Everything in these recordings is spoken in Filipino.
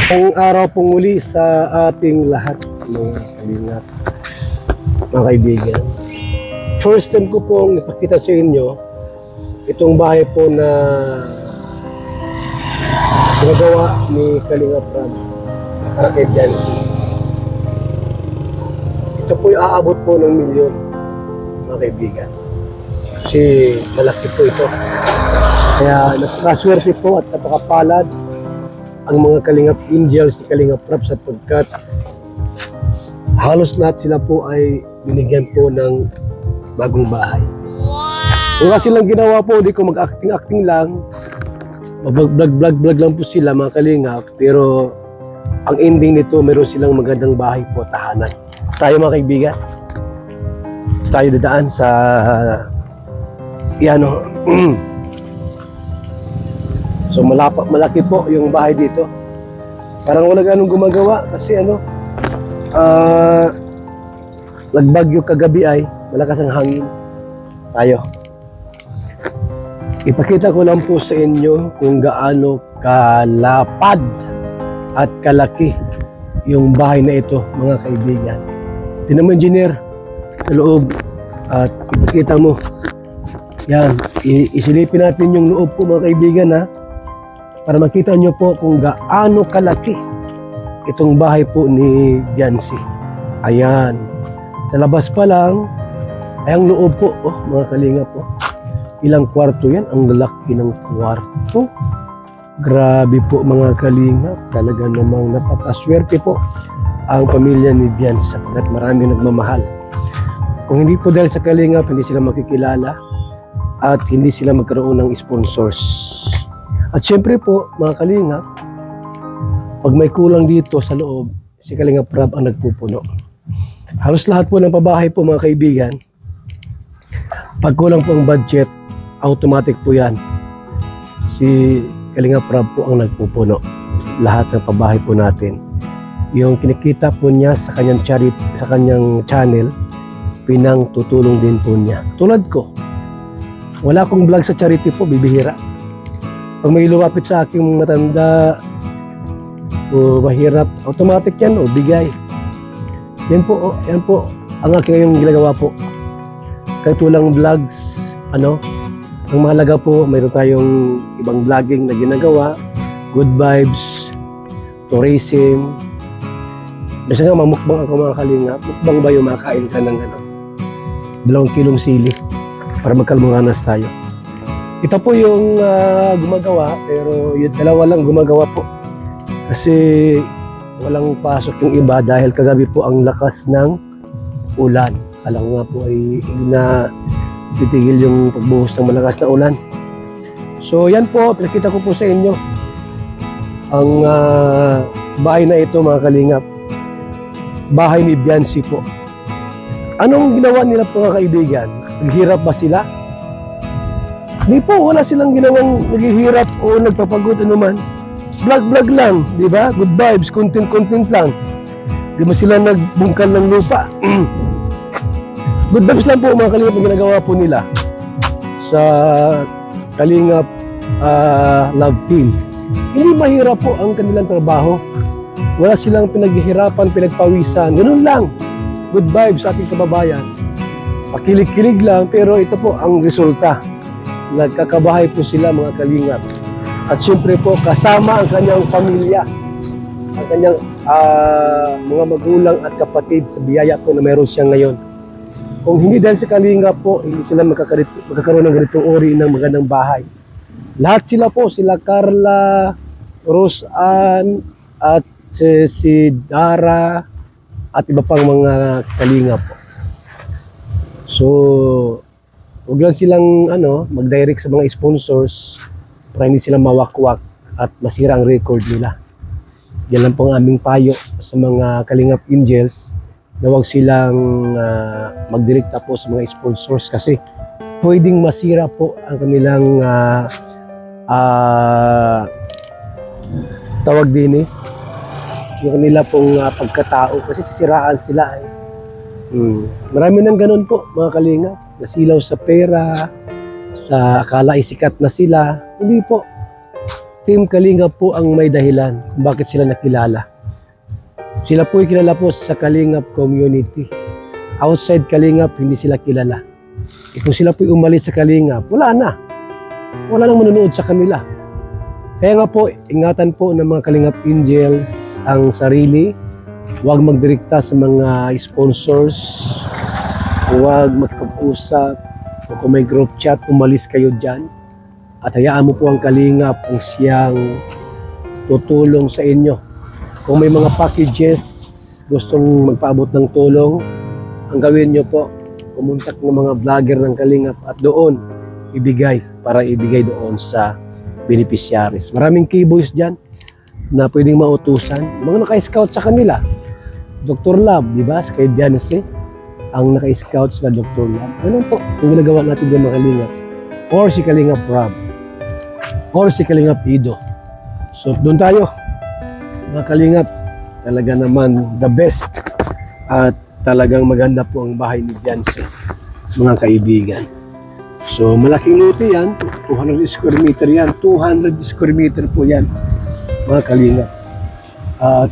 Ang araw pong muli sa ating lahat, mga kalingat, mga kaibigan. First time ko pong ipakita sa inyo itong bahay po na ginagawa ni Kalinga Prab para kay Biancy. Ito po yung aabot po ng milyon, mga kaibigan. Kasi malaki po ito. Kaya napakaswerte po at napakapalad ang mga Kalingap Angels ni Kalinga Prab sapagkat halos lahat sila po ay binigyan po ng bagong bahay. Wala silang ginawa po, di ko mag-acting lang, mag-vlog lang po sila mga Kalingap, pero ang ending nito meron silang magandang bahay po, tahanan. Tayo mga kaibigan, tayo dadaan sa piano. So malaki po yung bahay dito. Parang wala ganong gumagawa kasi nagbagyo kagabi ay malakas ang hangin. Tayo. Ipakita ko lang po sa inyo kung gaano kalapad at kalaki yung bahay na ito, mga kaibigan. Tingnan mo, engineer, sa loob at ipakita mo. Yan, isilipin natin yung loob po, mga kaibigan, ha, para makita nyo po kung gaano kalaki itong bahay po ni Biancy. Ayan, sa labas pa lang ay ang loob po, mga kalinga po. Ilang kwarto yan? Ang lalaki ng kwarto. Grabe po, mga kalinga. Talaga namang napakaswerte po ang pamilya ni Biancy sapagkat marami nagmamahal. Kung hindi po dahil sa kalinga, hindi sila makikilala at hindi sila magkaroon ng sponsors. At syempre po, mga kalinga, pag may kulang dito sa loob, si Kalinga Prab ang nagpupuno. Halos lahat po ng pabahay po, mga kaibigan, pag kulang po ang budget, automatic po yan. Si Kalinga Prab po ang nagpupuno. Lahat ng pabahay po natin. Yung kinikita po niya sa kanyang charity, sa kanyang channel, pinangtutulong din po niya. Tulad ko, wala akong vlog sa charity po, bibihira. Pag may lumapit sa aking matanda o mahirap, automatic yan o bigay. Yan po, yan po ang aking ngayong ginagawa po. Kahit walang vlogs, ang mahalaga po, mayroon tayong ibang vlogging na ginagawa, good vibes, tourism. Basta nga mamukbang ako, mga kalinga. Mukbang ba yung makain ka ng 2 kilong sili para magkalmuranas tayo. Ito po yung gumagawa, pero yung dalawa lang gumagawa po. Kasi walang pasok yung iba dahil kagabi po ang lakas ng ulan. Alam ko nga po ay hindi na titigil yung pagbuhos ng malakas na ulan. So yan po, pinakita ko po sa inyo ang bahay na ito, mga kalingap. Bahay ni Biancy po. Anong ginawa nila po, mga kaibigan? Naghirap ba sila? Di po, wala silang ginawang naghihirap o nagpapagod anuman. Vlog lang, di ba? Good vibes, content lang. Di ba sila nagbungkal ng lupa? Good vibes lang po, mga kalingap, ang ginagawa po nila sa Kalingap Love Team. Hindi mahirap po ang kanilang trabaho. Wala silang pinaghihirapan, pinagpawisan. Ganun lang. Good vibes sa ating kababayan. Pakilig-kilig lang, pero ito po ang resulta. Nagkakabahay po sila, mga kalingap. At siyempre po, kasama ang kanyang pamilya, ang kanyang mga magulang at kapatid sa biyaya po na meron siya ngayon. Kung hindi dahil sa kalingap po, hindi sila magkakaroon ng ganitong uri ng magandang bahay. Lahat sila po, sila Carla, Roseanne, at si Dara, at iba pang mga kalingap po. So, huwag lang silang mag-direct sa mga sponsors para hindi sila mawakwak at masira ang record nila. Yan lang po ang aming payo sa mga Kalingap Angels na huwag silang magdirekta po sa mga sponsors kasi pwedeng masira po ang kanilang tawag din yung kanila pong pagkatao kasi sisiraan sila Marami nang ganun po, mga Kalingap. Nasilaw sa pera, sa akala isikat na sila. Hindi po. Team Kalingap po ang may dahilan kung bakit sila nakilala. Sila po ay kilala po sa Kalingap community. Outside Kalingap, hindi sila kilala. Kung sila po ay umalis sa Kalingap, wala na. Wala nang manonood sa kanila. Kaya nga po, ingatan po ng mga Kalingap Angels ang sarili. Huwag magdirekta sa mga sponsors. Huwag magpag-usap. O kung may group chat, umalis kayo dyan. At hayaan mo po ang Kalingap ang siyang tutulong sa inyo. Kung may mga packages, gustong magpaabot ng tulong, ang gawin nyo po, kumontak ng mga vlogger ng Kalingap at doon ibigay, para ibigay doon sa beneficiaries. Maraming keyboys dyan na pwedeng mautusan. Mga naka-scout sa kanila. Dr. Love, di ba? Kay Bianese, ang naka-scout sa Dr. Love. Ganun po, yung ginagawa natin yung mga Kalingap. Or si Kalingap Rob. Or si Kalingap Ido. So, doon tayo. Mga Kalingap, talaga naman the best. At talagang maganda po ang bahay ni Bianese, mga kaibigan. So, malaking lote yan. 200 square meter yan. 200 square meter po yan, mga Kalingap. At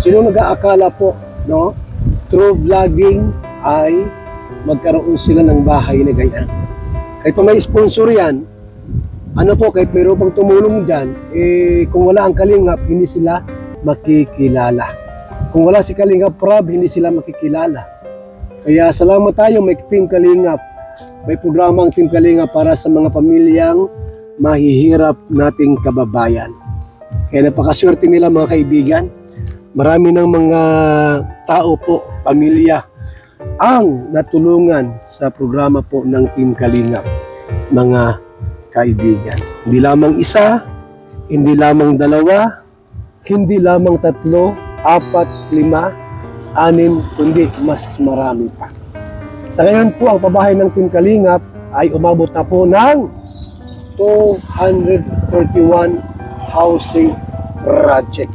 sino nag-aakala po, no? Through vlogging ay magkaroon sila ng bahay na ganyan. Kahit pa may sponsor yan, ano po, kahit mayroon pang tumulong dyan, kung wala ang Kalingap, hindi sila makikilala. Kung wala si Kalingap Rob, hindi sila makikilala. Kaya salamat tayo, may Team Kalingap. May programa ang Team Kalingap para sa mga pamilyang mahihirap nating kababayan. Kaya napakaswerte nila, mga kaibigan. Marami ng mga tao po, pamilya, ang natulungan sa programa po ng Team Kalingap, mga kaibigan. Hindi lamang isa, hindi lamang dalawa, hindi lamang 3, 4, 5, 6, kundi mas marami pa. Sa ngayon po, ang pabahay ng Team Kalingap ay umabot na po ng 231 housing project,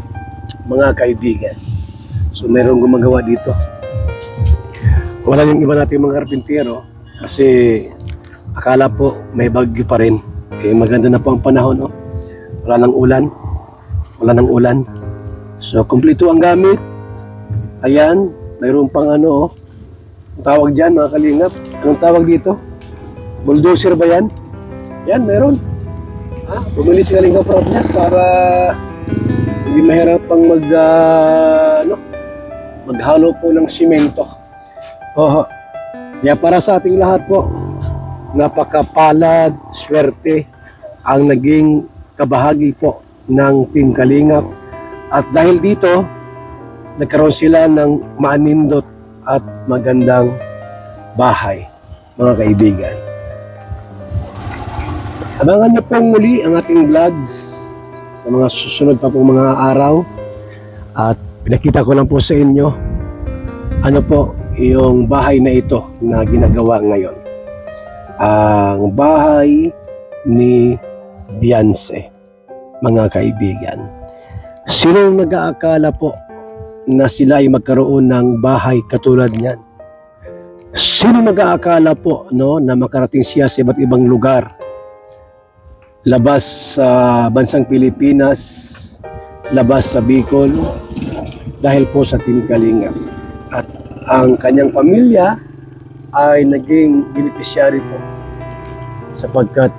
mga kaibigan. So, mayroong gumagawa dito. Wala yung iba natin mga karpintero kasi akala po may bagyo pa rin. Maganda na po ang panahon, no? Wala nang ulan. So, kumpleto ang gamit. Ayan, mayroon pang ano, tawag dyan, mga Kalingap. Anong tawag dito? Bulldozer ba yan? Yan, meron. Bumili si Kalingap Rob niya para hindi mahirap pang maghalo po ng simento. Kaya para sa ating lahat po, napakapalad, swerte ang naging kabahagi po ng Team Kalingap. At dahil dito, nagkaroon sila ng maanindot at magandang bahay, mga kaibigan. Abangan niyo pong muli ang ating vlogs sa mga susunod pa pong mga araw. At pinakita ko lang po sa inyo ano po yung bahay na ito na ginagawa ngayon. Ang bahay ni Bianese, mga kaibigan. Sino nag-aakala po na sila ay magkaroon ng bahay katulad niyan? Sino nag-aakala po, no, na makarating siya sa iba't ibang lugar? Labas sa bansang Pilipinas, labas sa Bicol, dahil po sa Team Kalingap. At ang kanyang pamilya ay naging beneficiary po sapagkat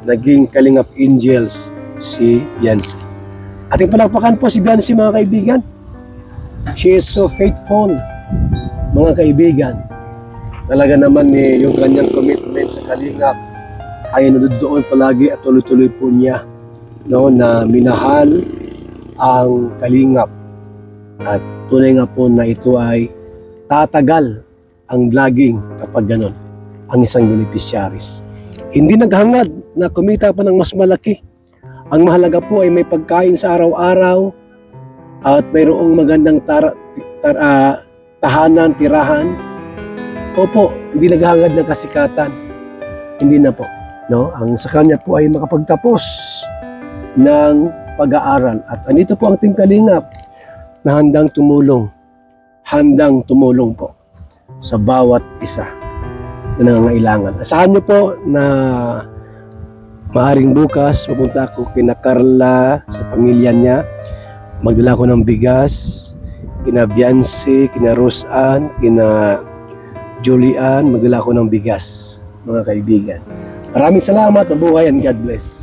naging Kalingap Angels si Bianese. Ating palakpakan po si Bianese, mga kaibigan. She is so faithful, mga kaibigan. Talaga naman yung kanyang commitment sa Kalingap ay nandoon palagi at tuloy-tuloy po niya, no, na minahal ang Kalingap. At tunay nga po na ito ay tatagal ang vlogging kapag ganon ang isang beneficiaries. Hindi naghangad na kumita pa ng mas malaki. Ang mahalaga po ay may pagkain sa araw-araw at mayroong magandang tahanan, tirahan. Opo, hindi naghangad ng kasikatan. Hindi na po. No? Ang sa kanya po ay makapagtapos ng pag-aaral. At andito po ang Team Kalingap na handang tumulong po sa bawat isa na nangangailangan. Asahan niyo po na Maaring bukas, pupunta ako kina Carla sa pamilya niya. Magdala ko ng bigas, kina Biancy, kina Roseanne, kina Julian, magdala ko ng bigas, mga kaibigan. Maraming salamat, mabuhay and God bless.